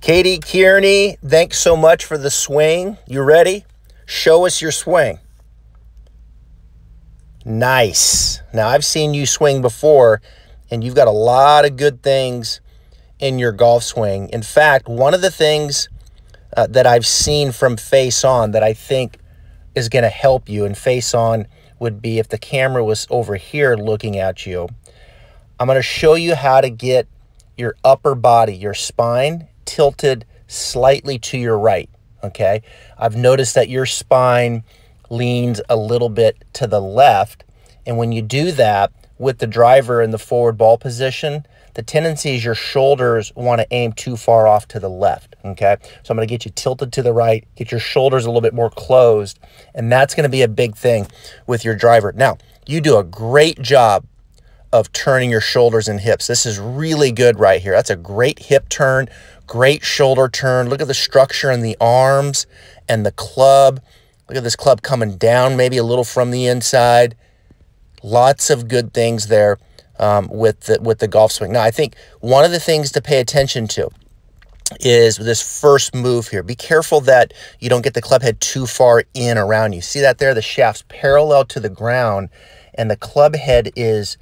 Katie, Kearney, thanks so much for the swing. You ready? Show us your swing. Nice. Now, I've seen you swing before, and you've got a lot of good things in your golf swing. In fact, one of the things that I've seen from face on that I think is going to help you, and face on would be if the camera was over here looking at you. I'm going to show you how to get your upper body, your spine, tilted slightly to your right, okay? I've noticed that your spine leans a little bit to the left, and when you do that with the driver in the forward ball position, the tendency is your shoulders want to aim too far off to the left, okay? So I'm going to get you tilted to the right, get your shoulders a little bit more closed, and that's going to be a big thing with your driver. Now, you do a great job of turning your shoulders and hips. This is really good right here. That's a great hip turn, great shoulder turn. Look at the structure in the arms and the club. Look at this club coming down maybe a little from the inside. Lots of good things there with the golf swing. Now, I think one of the things to pay attention to is this first move here. Be careful that you don't get the club head too far in around you. See that there? The shaft's parallel to the ground, and the club head is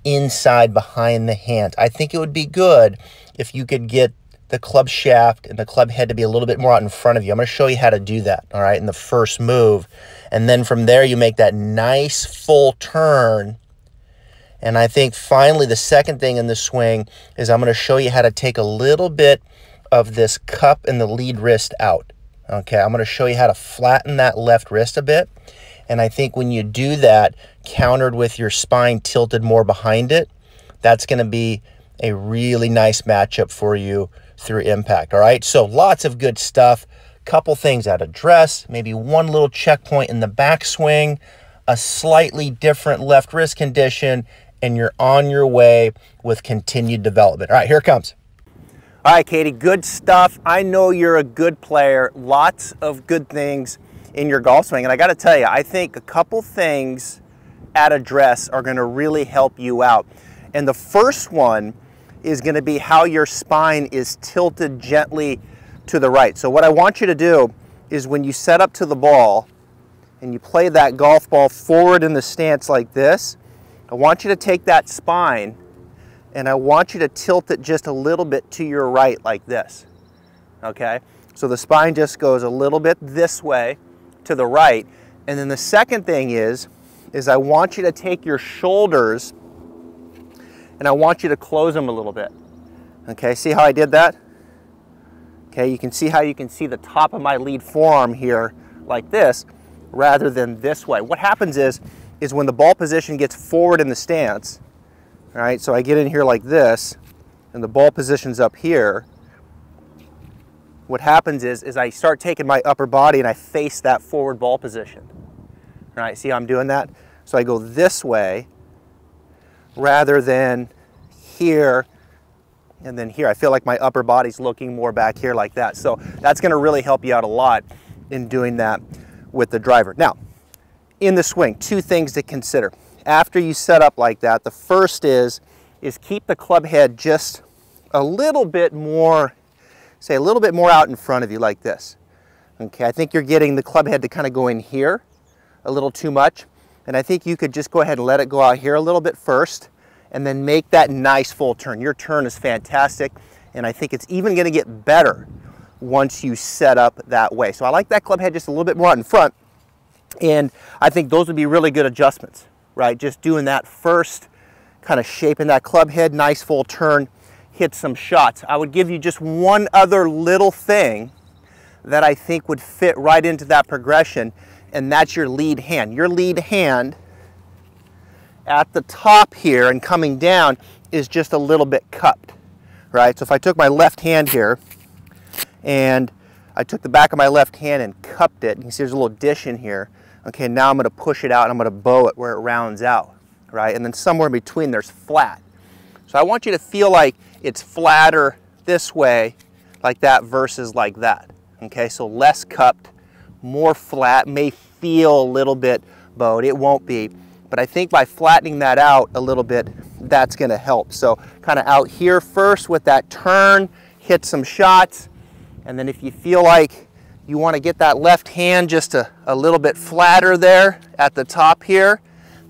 inside behind the hand. I think it would be good if you could get the club shaft and the club head to be a little bit more out in front of you. I'm going to show you how to do that, all right, in the first move. And then from there, you make that nice full turn. And I think finally the second thing in the swing is I'm going to show you how to take a little bit of this cup and the lead wrist out. Okay, I'm going to show you how to flatten that left wrist a bit. And I think when you do that, countered with your spine tilted more behind it, that's going to be a really nice matchup for you through impact. All right, so lots of good stuff. Couple things at address, maybe one little checkpoint in the backswing, a slightly different left wrist condition, and you're on your way with continued development. All right, here it comes. All right, Katie, good stuff. I know you're a good player. Lots of good things in your golf swing. And I got to tell you, I think a couple things at address are going to really help you out. And the first one is going to be how your spine is tilted gently to the right. So what I want you to do is when you set up to the ball and you play that golf ball forward in the stance like this, I want you to take that spine and I want you to tilt it just a little bit to your right like this, okay? So the spine just goes a little bit this way to the right. And then the second thing is I want you to take your shoulders and I want you to close them a little bit. Okay, see how I did that? Okay, you can see how you can see the top of my lead forearm here like this rather than this way. What happens is when the ball position gets forward in the stance, all right, so I get in here like this and the ball position's up here, what happens is I start taking my upper body and I face that forward ball position. All right, see how I'm doing that? So I go this way rather than here and then here. I feel like my upper body's looking more back here like that. So that's going to really help you out a lot in doing that with the driver. Now, in the swing, two things to consider. After you set up like that, the first is keep the club head just a little bit more, say a little bit more out in front of you like this. Okay, I think you're getting the club head to kind of go in here a little too much. And I think you could just go ahead and let it go out here a little bit first and then make that nice full turn. Your turn is fantastic, and I think it's even going to get better once you set up that way. So I like that club head just a little bit more out in front, and I think those would be really good adjustments, right? Just doing that first, kind of shaping that club head, nice full turn, hit some shots. I would give you just one other little thing that I think would fit right into that progression, and that's your lead hand. Your lead hand at the top here and coming down is just a little bit cupped, right? So if I took my left hand here and I took the back of my left hand and cupped it, you can see there's a little dish in here. Okay, now I'm going to push it out and I'm going to bow it where it rounds out, right? And then somewhere in between there's flat. So I want you to feel like it's flatter this way like that versus like that. Okay, so less cupped, more flat, may feel a little bit bowed. It won't be. But I think by flattening that out a little bit, that's going to help. So kind of out here first with that turn, hit some shots, And then if you feel like you want to get that left hand just a little bit flatter there at the top here,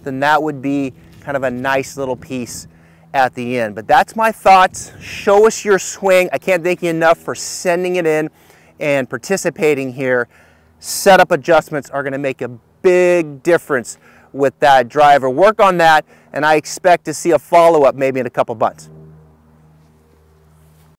then that would be kind of a nice little piece at the end. But that's my thoughts. Show us your swing. I can't thank you enough for sending it in and participating here. Setup adjustments are going to make a big difference with that driver. Work on that, and I expect to see a follow-up maybe in a couple months.